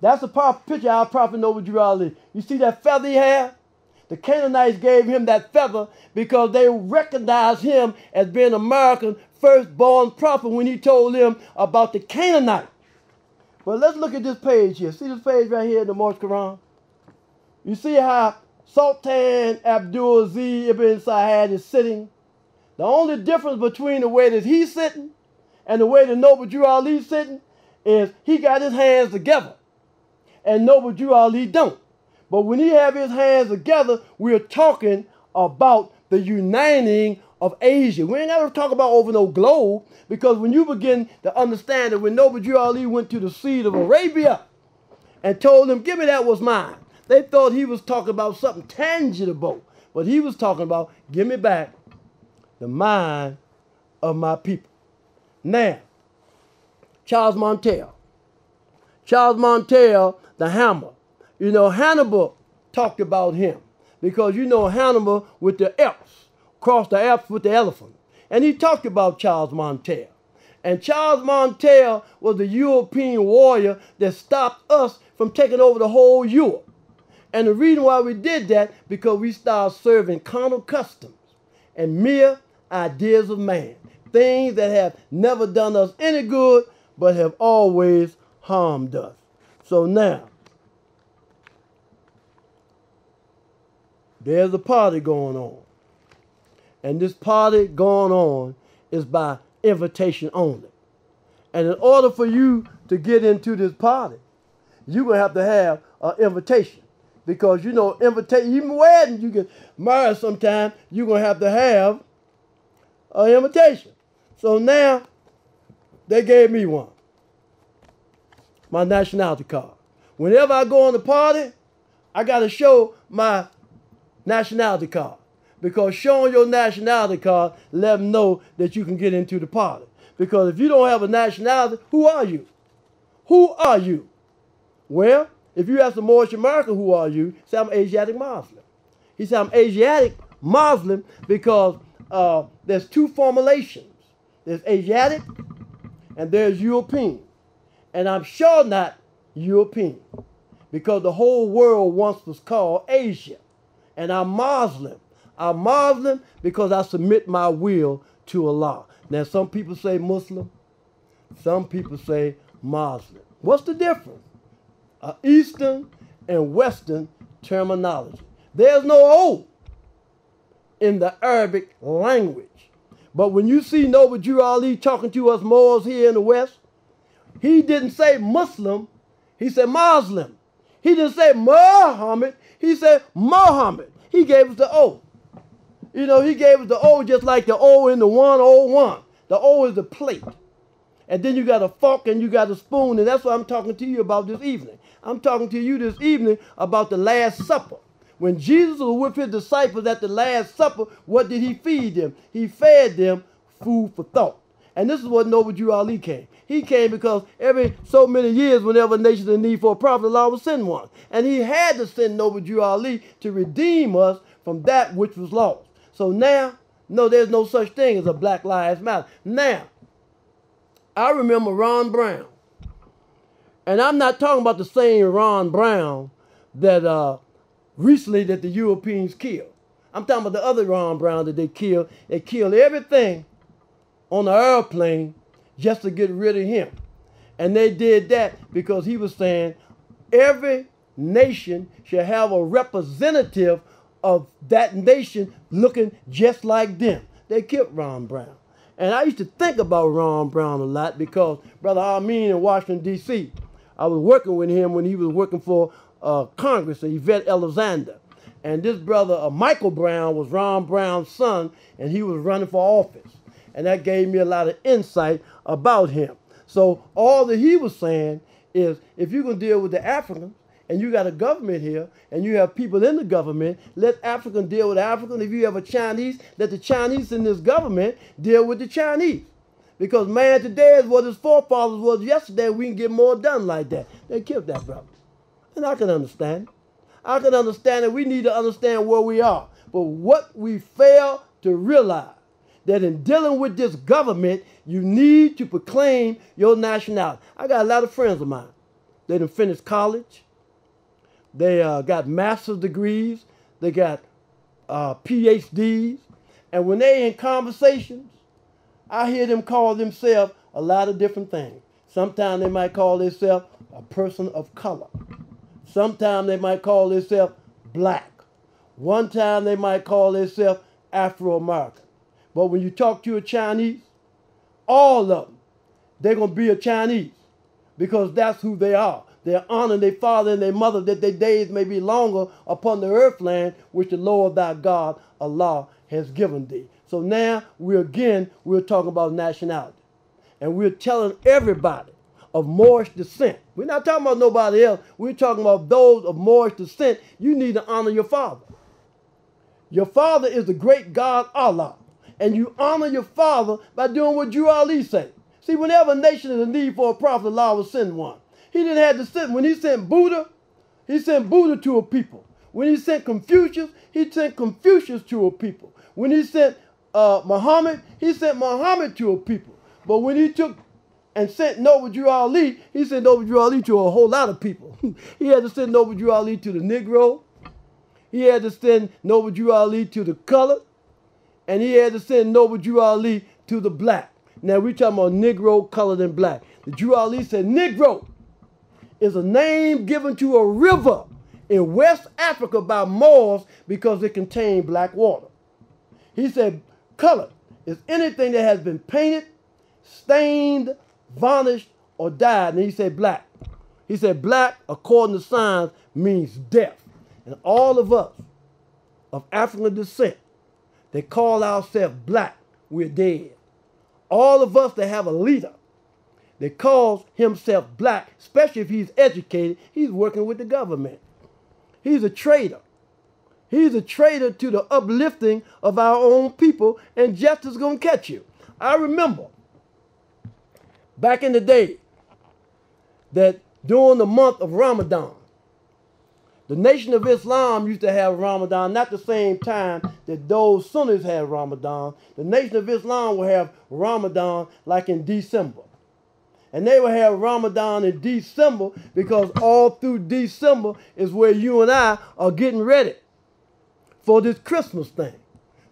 That's a picture of our prophet Noble Drew Ali. You see that feather he had? The Canaanites gave him that feather because they recognized him as being America's firstborn prophet when he told them about the Canaanites. But let's look at this page here. See this page right here in the Moorish Quran? You see how Sultan Abdul Aziz Ibn Saad is sitting? The only difference between the way that he's sitting and the way that Noble Drew Ali is sitting is he got his hands together and Noble Drew Ali don't. But when he have his hands together, we're talking about the uniting of Asia. We ain't got to talk about over no globe, because when you begin to understand that when Noble Drew Ali went to the Sea of Arabia and told them, give me that was mine, they thought he was talking about something tangible. But he was talking about, give me back the mind of my people. Now, Charles Montel. Charles Montel, the hammer. You know, Hannibal talked about him because you know Hannibal with the Alps, crossed the Alps with the elephant. And he talked about Charles Montel. And Charles Montel was the European warrior that stopped us from taking over the whole Europe. And the reason why we did that, because we started serving carnal customs and mere ideas of man. Things that have never done us any good, but have always harmed us. So now, there's a party going on. And this party going on is by invitation only. And in order for you to get into this party, you're going to have an invitation. Because, you know, invitation, even wedding, you get married sometime, you're going to have an invitation. So now, they gave me one. My nationality card. Whenever I go on the party, I got to show my nationality card. Because showing your nationality card let them know that you can get into the party. Because if you don't have a nationality, who are you? Who are you? Well, if you ask the Moorish American, who are you? Say, I'm Asiatic Muslim. He said, I'm Asiatic Muslim because there's two formulations. There's Asiatic and there's European. And I'm sure not European because the whole world once was called Asia. And I'm Muslim. I'm Muslim because I submit my will to Allah. Now, some people say Muslim. Some people say Muslim. What's the difference? Eastern and Western terminology. There's no O in the Arabic language. But when you see Noble Drew Ali talking to us Moors here in the West, he didn't say Muslim, he said Muslim. He didn't say Muhammad, he said Muhammad. He gave us the O. You know, he gave us the O just like the O in the 101. The O is the plate. And then you got a fork and you got a spoon, and that's what I'm talking to you about this evening. I'm talking to you this evening about the Last Supper. When Jesus was with his disciples at the Last Supper, what did he feed them? He fed them food for thought. And this is what Noble Drew Ali came. He came because every so many years, whenever a nation is in need for a prophet, Allah will send one. And he had to send Noble Drew Ali to redeem us from that which was lost. So now, no, there's no such thing as a Black Lives Matter. Now, I remember Ron Brown. And I'm not talking about the same Ron Brown that recently that the Europeans killed. I'm talking about the other Ron Brown that they killed. They killed everything on the airplane just to get rid of him. And they did that because he was saying every nation should have a representative of that nation looking just like them. They killed Ron Brown. And I used to think about Ron Brown a lot because Brother Amin in Washington, D.C., I was working with him when he was working for Congress, Yvette Alexander. And this brother, Michael Brown, was Ron Brown's son, and he was running for office. And that gave me a lot of insight about him. So all that he was saying is, if you're going to deal with the Africans, and you got a government here, and you have people in the government, let Africans deal with Africans. If you have a Chinese, let the Chinese in this government deal with the Chinese. Because man today is what his forefathers was yesterday. We can get more done like that. They killed that brother. And I can understand. I can understand that we need to understand where we are. But what we fail to realize, that in dealing with this government, you need to proclaim your nationality. I got a lot of friends of mine. They done finished college. They got master's degrees. They got PhDs. And when they in conversations, I hear them call themselves a lot of different things. Sometimes they might call themselves a person of color. Sometimes they might call themselves black. One time they might call themselves Afro-American. But when you talk to a Chinese, all of them, they're going to be a Chinese because that's who they are. They're honoring their father and their mother that their days may be longer upon the earth land which the Lord thy God, Allah, has given thee. So now we're talking about nationality. And we're telling everybody of Moorish descent. We're not talking about nobody else. We're talking about those of Moorish descent. You need to honor your father. Your father is the great God Allah. And you honor your father by doing what Drew Ali said. See, whenever a nation is in need for a prophet, Allah will send one. He didn't have to send, when he sent Buddha to a people. When he sent Confucius, he sent Confucius to a people. When he sent Muhammad, he sent Muhammad to a people. But when he took and sent Noble Drew Ali, he sent Noble Drew Ali to a whole lot of people. He had to send Noble Drew Ali to the Negro. He had to send Noble Drew Ali to the colored. And he had to send Noble Drew Ali to the black. Now we're talking about Negro, colored, and black. The Drew Ali said Negro is a name given to a river in West Africa by Moors because it contained black water. He said colored is anything that has been painted, stained, varnished, or dyed. And he said black. He said black, according to science, means death. And all of us of African descent, they call ourselves black, we're dead. All of us that have a leader that calls himself black, especially if he's educated, he's working with the government. He's a traitor. He's a traitor to the uplifting of our own people, and justice is going to catch you. I remember back in the day, that during the month of Ramadan, the Nation of Islam used to have Ramadan, not the same time that those Sunnis had Ramadan. The Nation of Islam will have Ramadan like in December. And they will have Ramadan in December because all through December is where you and I are getting ready for this Christmas thing.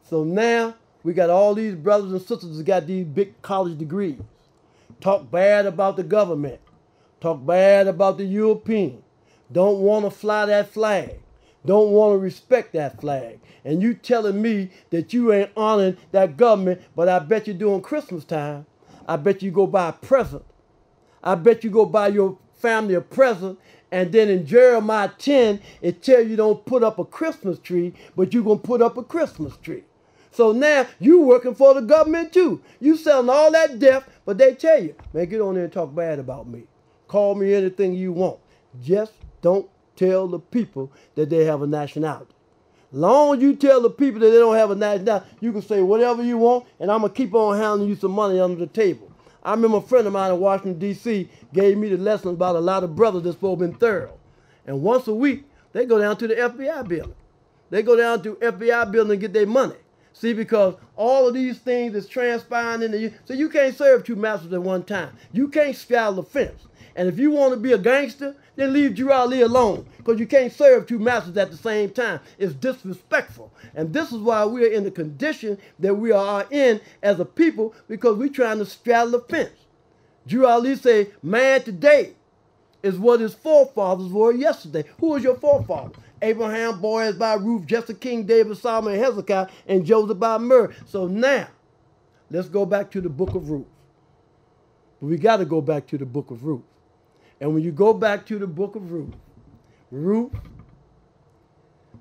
So now we got all these brothers and sisters that got these big college degrees. Talk bad about the government. Talk bad about the European. Don't want to fly that flag. Don't want to respect that flag. And you telling me that you ain't honoring that government, but I bet you during Christmas time, I bet you go buy a present. I bet you go buy your family a present, and then in Jeremiah 10, it tells you don't put up a Christmas tree, but you're going to put up a Christmas tree. So now you working for the government too. You selling all that death, but they tell you, man, get on there and talk bad about me. Call me anything you want. Just don't tell the people that they have a nationality. Long as you tell the people that they don't have a nationality, you can say whatever you want, and I'm going to keep on handing you some money under the table. I remember a friend of mine in Washington, D.C. gave me the lesson about a lot of brothers that's supposed to be thorough. And once a week, they go down to the FBI building. They go down to the FBI building and get their money. See, because all of these things is transpiring in the... So you can't serve two masters at one time. You can't straddle the fence. And if you want to be a gangster, then leave Drew Ali alone, because you can't serve two masters at the same time. It's disrespectful. And this is why we are in the condition that we are in as a people, because we're trying to straddle the fence. Drew Ali say, man today is what his forefathers were yesterday. Who was your forefather? Abraham, Boaz by Ruth, Jesse, King David, Solomon, Hezekiah, and Joseph by Mary. So now, let's go back to the book of Ruth. We got to go back to the book of Ruth. And when you go back to the book of Ruth, Ruth,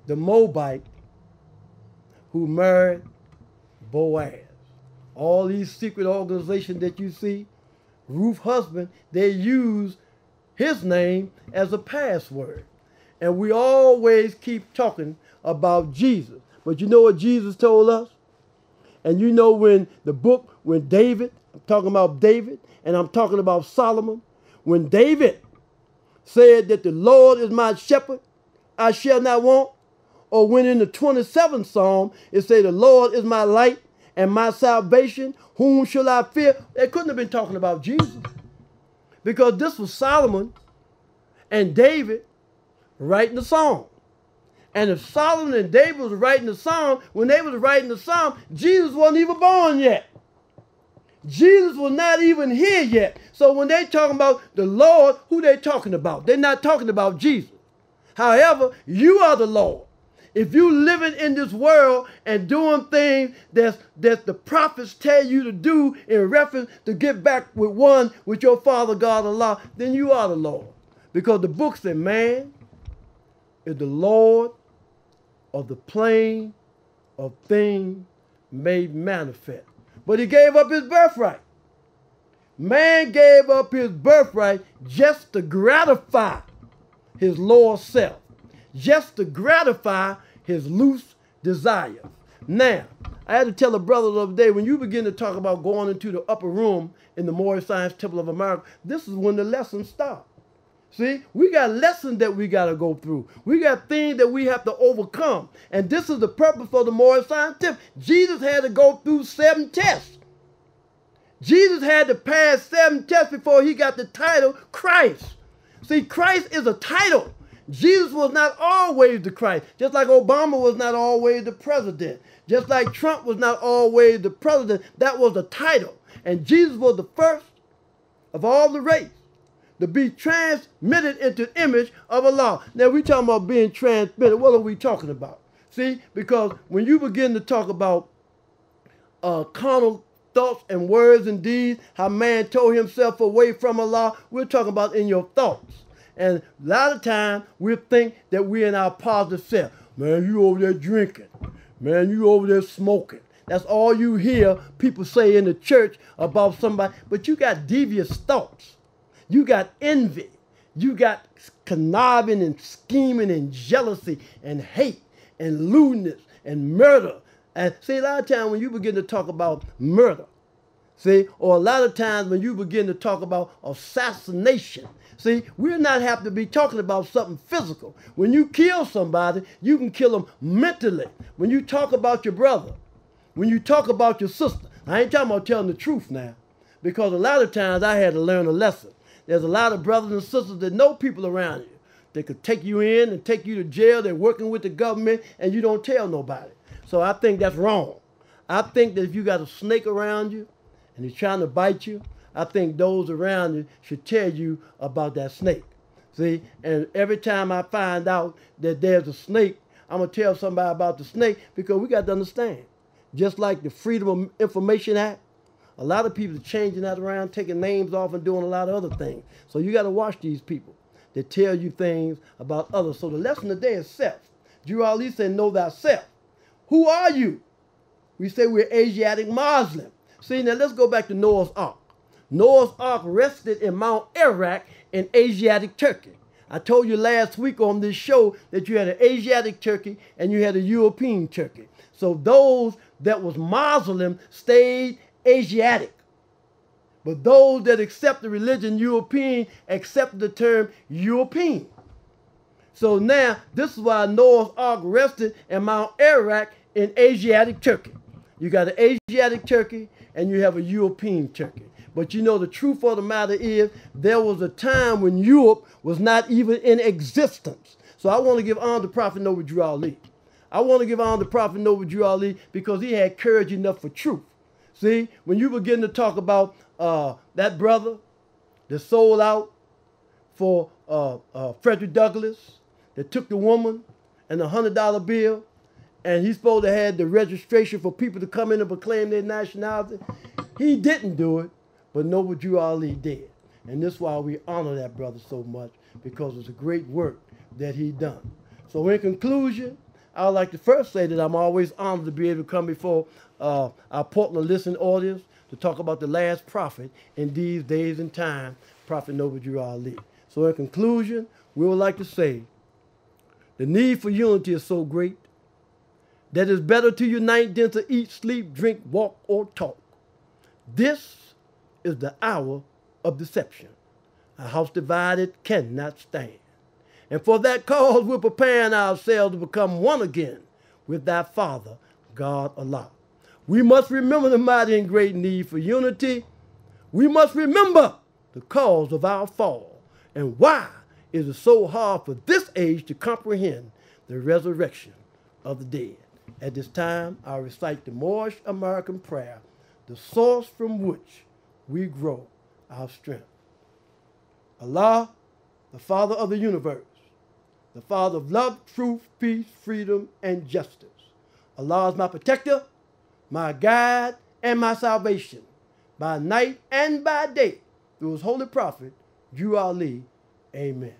the Moabite, who married Boaz. All these secret organizations that you see, Ruth's husband, they use his name as a password. And we always keep talking about Jesus. But you know what Jesus told us? And you know when David, I'm talking about David, and I'm talking about Solomon, when David said that the Lord is my shepherd, I shall not want, or when in the 27th Psalm, it said the Lord is my light and my salvation, whom shall I fear? They couldn't have been talking about Jesus. Because this was Solomon and David writing the song. And if Solomon and David was writing the song, when they was writing the song, Jesus wasn't even born yet. Jesus was not even here yet. So when they talking about the Lord, who they talking about? They're not talking about Jesus. However, you are the Lord. If you living in this world and doing things that the prophets tell you to do in reference to get back with your Father God Allah, then you are the Lord. Because the book said, man is the Lord of the plane of things made manifest. But he gave up his birthright. Man gave up his birthright just to gratify his lower self, just to gratify his loose desires. Now, I had to tell a brother the other day, when you begin to talk about going into the upper room in the Moorish Science Temple of America, this is when the lessons start. See, we got lessons that we got to go through. We got things that we have to overcome. And this is the purpose for the Moorish Science Temple. Jesus had to go through 7 tests. Jesus had to pass 7 tests before he got the title Christ. See, Christ is a title. Jesus was not always the Christ. Just like Obama was not always the president. Just like Trump was not always the president. That was a title. And Jesus was the first of all the race to be transmitted into the image of Allah. Now, we're talking about being transmitted. What are we talking about? See, because when you begin to talk about carnal thoughts and words and deeds, how man tore himself away from Allah, we're talking about in your thoughts. And a lot of times, we think that we're in our positive self. Man, you over there drinking. Man, you over there smoking. That's all you hear people say in the church about somebody. But you got devious thoughts. You got envy. You got conniving and scheming and jealousy and hate and lewdness and murder. And see, a lot of times when you begin to talk about murder, See, or a lot of times when you begin to talk about assassination, see, we're not have to be talking about something physical. When you kill somebody, you can kill them mentally. When you talk about your brother, when you talk about your sister, I ain't talking about telling the truth now, because a lot of times I had to learn a lesson. There's a lot of brothers and sisters that know people around you. They could take you in and take you to jail. They're working with the government and you don't tell nobody. So I think that's wrong. I think that if you got a snake around you and he's trying to bite you, I think those around you should tell you about that snake. See, and every time I find out that there's a snake, I'm going to tell somebody about the snake, because we got to understand. Just like the Freedom of Information Act, a lot of people are changing that around, taking names off and doing a lot of other things. So you got to watch these people that tell you things about others. So the lesson today is self. Drew Ali said, know thyself. Who are you? We say we're Asiatic Muslim. See, now let's go back to Noah's Ark. Noah's Ark rested in Mount Ararat in Asiatic Turkey. I told you last week on this show that you had an Asiatic Turkey and you had a European Turkey. So those that was Muslim stayed Asiatic. But those that accept the religion European accept the term European. So now, this is why Noah's Ark rested in Mount Ararat in Asiatic Turkey. You got an Asiatic Turkey and you have a European Turkey. But you know, the truth of the matter is there was a time when Europe was not even in existence. So I want to give honor to Prophet Noble Drew Ali. I want to give honor to Prophet Noble Drew Ali because he had courage enough for truth. See, when you begin to talk about that brother that sold out for Frederick Douglass, that took the woman and the $100 bill, and he's supposed to have the registration for people to come in and proclaim their nationality. He didn't do it, but Noble Drew Ali did. And this is why we honor that brother so much, because it's a great work that he done. So in conclusion, I would like to first say that I'm always honored to be able to come before our Portland listening audience to talk about the last prophet in these days and time, Prophet Noble Drew Ali. So in conclusion, we would like to say the need for unity is so great that it's better to unite than to eat, sleep, drink, walk, or talk. This is the hour of deception. A house divided cannot stand. And for that cause, we're preparing ourselves to become one again with thy Father, God Allah. We must remember the mighty and great need for unity. We must remember the cause of our fall and why it is so hard for this age to comprehend the resurrection of the dead. At this time, I recite the Moorish American prayer, the source from which we grow our strength. Allah, the Father of the universe, the Father of love, truth, peace, freedom, and justice. Allah is my protector, my guide, and my salvation, by night and by day, through his holy prophet, Drew Ali. Amen.